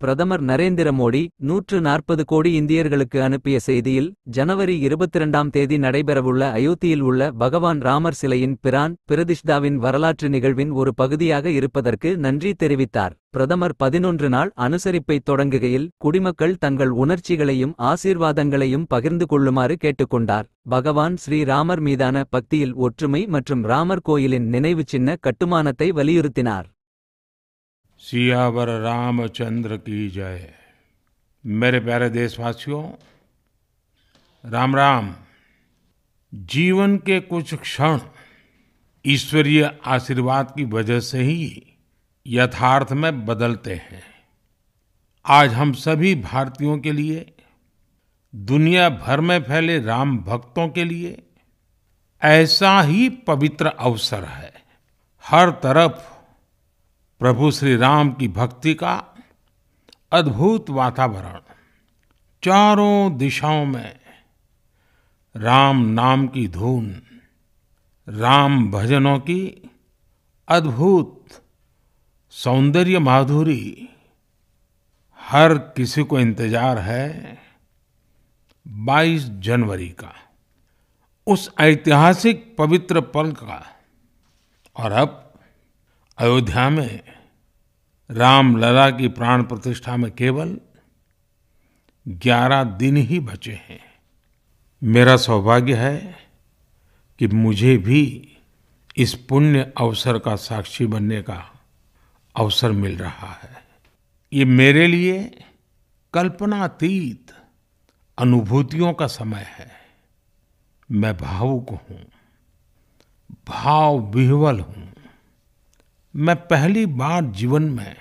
பிரதமர் நரேந்திர மோடி 140 கோடி இந்தியர்களுக்கு அனுப்பிய செய்தியில், ஜனவரி 22ஆம் தேதி நடைபெறவுள்ள அயோத்தியில் உள்ள பகவான் ராமர் சிலையின் பிரான் பிரதிஷ்டாவின் வரலாற்று நிகழ்வின் ஒரு பகுதியாக இருப்பதற்கு நன்றி தெரிவித்தார். பிரதமர் 11 நாள் அனுசரிப்பைத் தொடங்குகையில், குடிமக்கள் தங்கள் உணர்ச்சிகளையும் ஆசீர்வாதங்களையும் பகிர்ந்து கொள்ளுமாறு கேட்டுக்கொண்டார். பகவான் ஸ்ரீ ராமர் மீதான பக்தியில் ஒற்றுமை மற்றும் ராமர் கோயிலின் நினைவு சின்ன கட்டுமானத்தை வலியுறுத்தினார். सियावर रामचंद्र की जय। मेरे प्यारे देशवासियों, राम राम। जीवन के कुछ क्षण ईश्वरीय आशीर्वाद की वजह से ही यथार्थ में बदलते हैं। आज हम सभी भारतीयों के लिए, दुनिया भर में फैले राम भक्तों के लिए ऐसा ही पवित्र अवसर है। हर तरफ प्रभु श्री राम की भक्ति का अद्भुत वातावरण, चारों दिशाओं में राम नाम की धून, राम भजनों की अद्भुत सौंदर्य माधुरी। हर किसी को इंतजार है 22 जनवरी का, उस ऐतिहासिक पवित्र पल का। और अब अयोध्या में रामलला की प्राण प्रतिष्ठा में केवल 11 दिन ही बचे हैं। मेरा सौभाग्य है कि मुझे भी इस पुण्य अवसर का साक्षी बनने का अवसर मिल रहा है। ये मेरे लिए कल्पनातीत अनुभूतियों का समय है। मैं भावुक हूँ, भाव विह्वल हूँ। मैं पहली बार जीवन में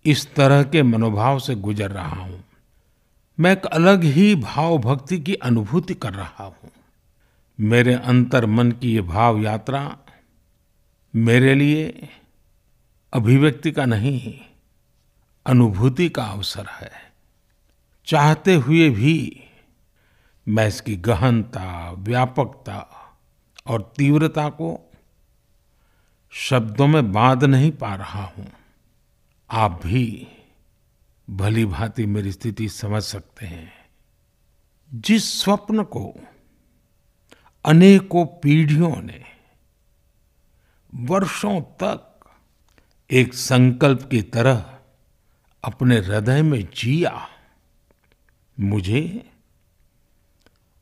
इस तरह के मनोभाव से गुजर रहा हूं। मैं एक अलग ही भाव भक्ति की अनुभूति कर रहा हूं। मेरे अंतर मन की ये भाव यात्रा मेरे लिए अभिव्यक्ति का नहीं, अनुभूति का अवसर है। चाहते हुए भी मैं इसकी गहनता, व्यापकता और तीव्रता को शब्दों में बांध नहीं पा रहा हूं। आप भी भली भांति मेरी स्थिति समझ सकते हैं। जिस स्वप्न को अनेकों पीढ़ियों ने वर्षों तक एक संकल्प की तरह अपने हृदय में जिया, मुझे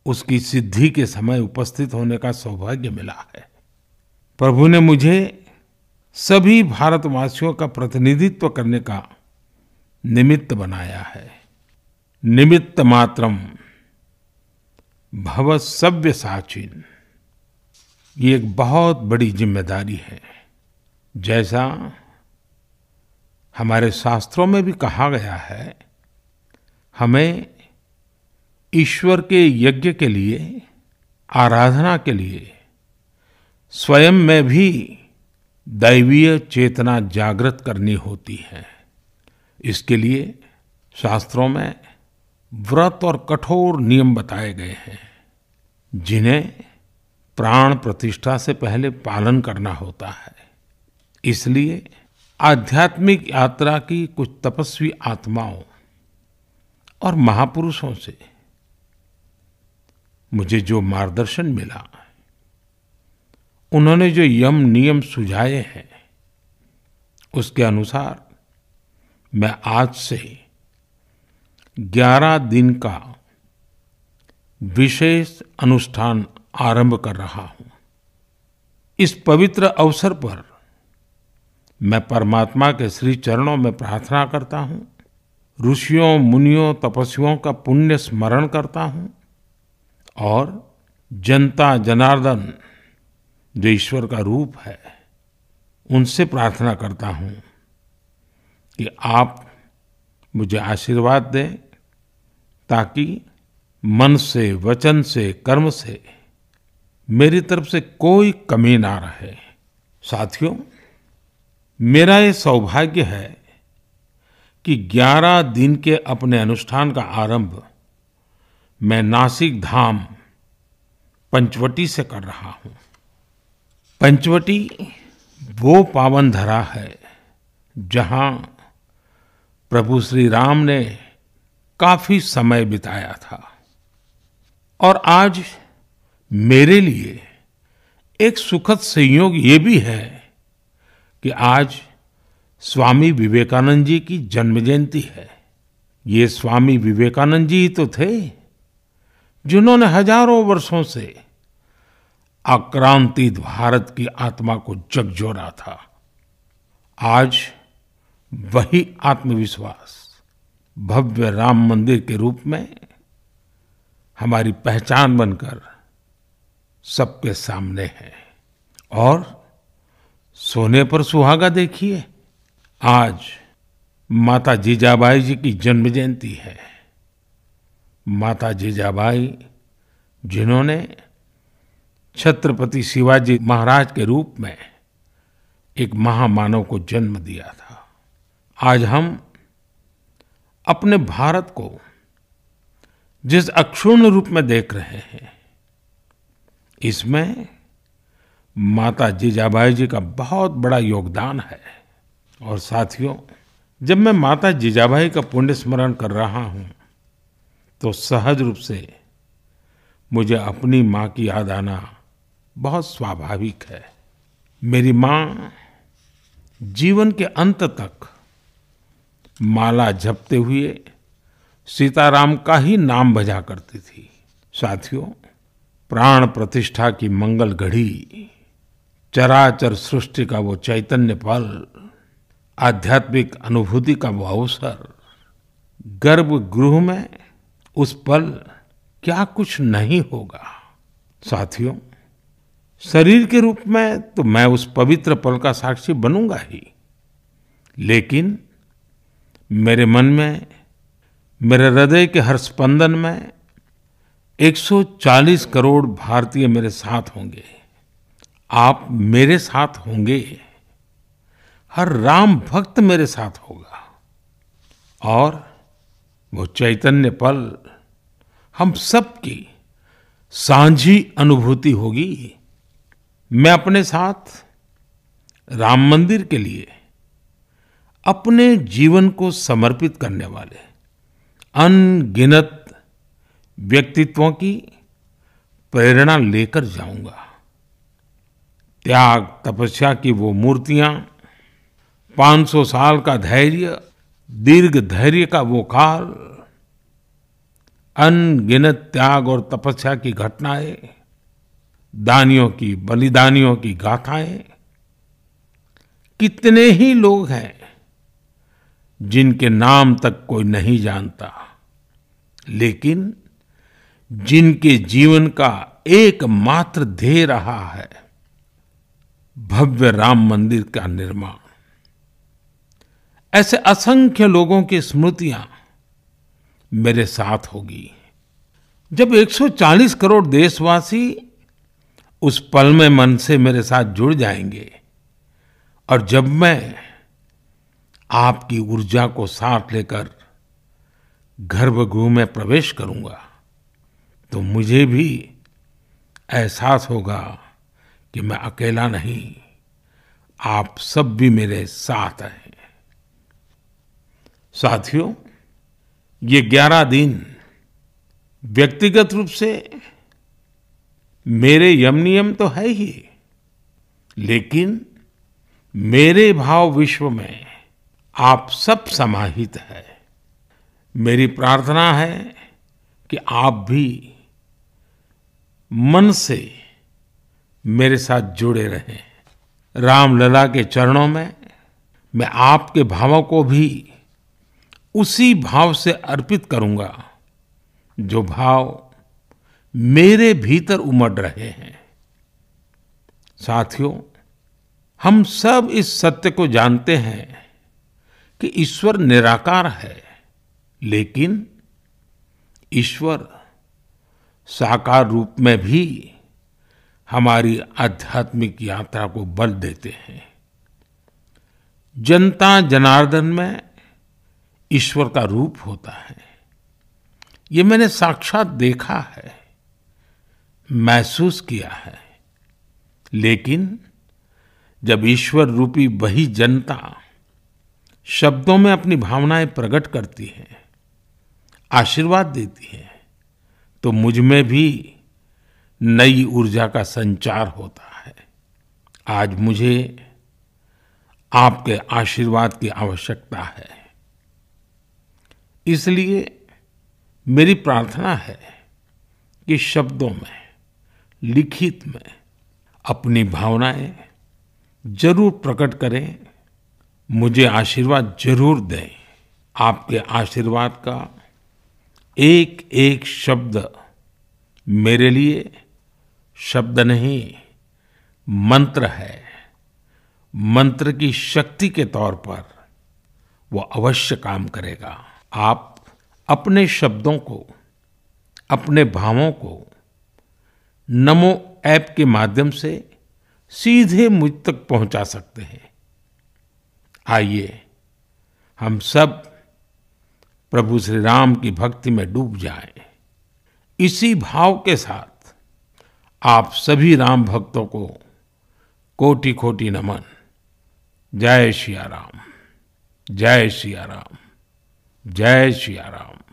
उसकी सिद्धि के समय उपस्थित होने का सौभाग्य मिला है। प्रभु ने मुझे सभी भारतवासियों का प्रतिनिधित्व करने का निमित्त बनाया है। निमित्त मात्रम भव सव्यसाचिन। ये एक बहुत बड़ी जिम्मेदारी है। जैसा हमारे शास्त्रों में भी कहा गया है, हमें ईश्वर के यज्ञ के लिए, आराधना के लिए स्वयं में भी दैवीय चेतना जागृत करनी होती है। इसके लिए शास्त्रों में व्रत और कठोर नियम बताए गए हैं, जिन्हें प्राण प्रतिष्ठा से पहले पालन करना होता है। इसलिए आध्यात्मिक यात्रा की कुछ तपस्वी आत्माओं और महापुरुषों से मुझे जो मार्गदर्शन मिला, उन्होंने जो यम नियम सुझाए हैं, उसके अनुसार मैं आज से 11 दिन का विशेष अनुष्ठान आरंभ कर रहा हूं। इस पवित्र अवसर पर मैं परमात्मा के श्री चरणों में प्रार्थना करता हूं, ऋषियों, मुनियों, तपस्वियों का पुण्य स्मरण करता हूं और जनता जनार्दन जो ईश्वर का रूप है, उनसे प्रार्थना करता हूं कि आप मुझे आशीर्वाद दें, ताकि मन से, वचन से, कर्म से मेरी तरफ से कोई कमी ना रहे। साथियों, मेरा ये सौभाग्य है कि 11 दिन के अपने अनुष्ठान का आरंभ मैं नासिक धाम पंचवटी से कर रहा हूं। पंचवटी वो पावन धरा है जहां प्रभु श्री राम ने काफी समय बिताया था। और आज मेरे लिए एक सुखद संयोग ये भी है कि आज स्वामी विवेकानंद जी की जन्म जयंती है। ये स्वामी विवेकानंद जी ही तो थे जिन्होंने हजारों वर्षों से आक्रांतित भारत की आत्मा को झकझोरा था। आज वही आत्मविश्वास भव्य राम मंदिर के रूप में हमारी पहचान बनकर सबके सामने है। और सोने पर सुहागा देखिए, आज माता जीजाबाई जी की जन्म जयंती है। माता जीजाबाई जिन्होंने छत्रपति शिवाजी महाराज के रूप में एक महामानव को जन्म दिया था। आज हम अपने भारत को जिस अक्षुण्ण रूप में देख रहे हैं, इसमें माता जीजाबाई जी का बहुत बड़ा योगदान है। और साथियों, जब मैं माता जीजाबाई का पुण्य स्मरण कर रहा हूं तो सहज रूप से मुझे अपनी माँ की याद आना बहुत स्वाभाविक है। मेरी माँ जीवन के अंत तक माला जपते हुए सीताराम का ही नाम भजा करती थी। साथियों, प्राण प्रतिष्ठा की मंगल घड़ी, चराचर सृष्टि का वो चैतन्य पल, आध्यात्मिक अनुभूति का वो अवसर, गर्भगृह में उस पल क्या कुछ नहीं होगा। साथियों, शरीर के रूप में तो मैं उस पवित्र पल का साक्षी बनूंगा ही, लेकिन मेरे मन में, मेरे हृदय के हर स्पंदन में 140 करोड़ भारतीय मेरे साथ होंगे। आप मेरे साथ होंगे, हर राम भक्त मेरे साथ होगा। और वो चैतन्य पल हम सबकी सांझी अनुभूति होगी। मैं अपने साथ राम मंदिर के लिए अपने जीवन को समर्पित करने वाले अनगिनत व्यक्तित्वों की प्रेरणा लेकर जाऊंगा। त्याग तपस्या की वो मूर्तियां, 500 साल का धैर्य, दीर्घ धैर्य का वो काल, अनगिनत त्याग और तपस्या की घटनाएं, दानियों की, बलिदानियों की गाथाएं। कितने ही लोग हैं जिनके नाम तक कोई नहीं जानता, लेकिन जिनके जीवन का एकमात्र ध्येय रहा है भव्य राम मंदिर का निर्माण। ऐसे असंख्य लोगों की स्मृतियां मेरे साथ होगी। जब 140 करोड़ देशवासी उस पल में मन से मेरे साथ जुड़ जाएंगे और जब मैं आपकी ऊर्जा को साथ लेकर गर्भगृह में प्रवेश करूंगा तो मुझे भी एहसास होगा कि मैं अकेला नहीं, आप सब भी मेरे साथ हैं। साथियों, ये 11 दिन व्यक्तिगत रूप से मेरे यम नियम तो है ही, लेकिन मेरे भाव विश्व में आप सब समाहित है। मेरी प्रार्थना है कि आप भी मन से मेरे साथ जुड़े रहें। रामलला के चरणों में मैं आपके भावों को भी उसी भाव से अर्पित करूंगा जो भाव मेरे भीतर उमड़ रहे हैं। साथियों, हम सब इस सत्य को जानते हैं कि ईश्वर निराकार है, लेकिन ईश्वर साकार रूप में भी हमारी आध्यात्मिक यात्रा को बल देते हैं। जनता जनार्दन में ईश्वर का रूप होता है, ये मैंने साक्षात देखा है, महसूस किया है। लेकिन जब ईश्वर रूपी वही जनता शब्दों में अपनी भावनाएं प्रकट करती हैं, आशीर्वाद देती हैं, तो मुझ में भी नई ऊर्जा का संचार होता है। आज मुझे आपके आशीर्वाद की आवश्यकता है। इसलिए मेरी प्रार्थना है कि शब्दों में, लिखित में अपनी भावनाएं जरूर प्रकट करें, मुझे आशीर्वाद जरूर दें। आपके आशीर्वाद का एक एक शब्द मेरे लिए शब्द नहीं, मंत्र है। मंत्र की शक्ति के तौर पर वो अवश्य काम करेगा। आप अपने शब्दों को, अपने भावों को नमो ऐप के माध्यम से सीधे मुझ तक पहुंचा सकते हैं। आइए हम सब प्रभु श्री राम की भक्ति में डूब जाएं। इसी भाव के साथ आप सभी राम भक्तों को कोटि कोटि नमन। जय सिया राम, जय सिया राम, जय सिया राम।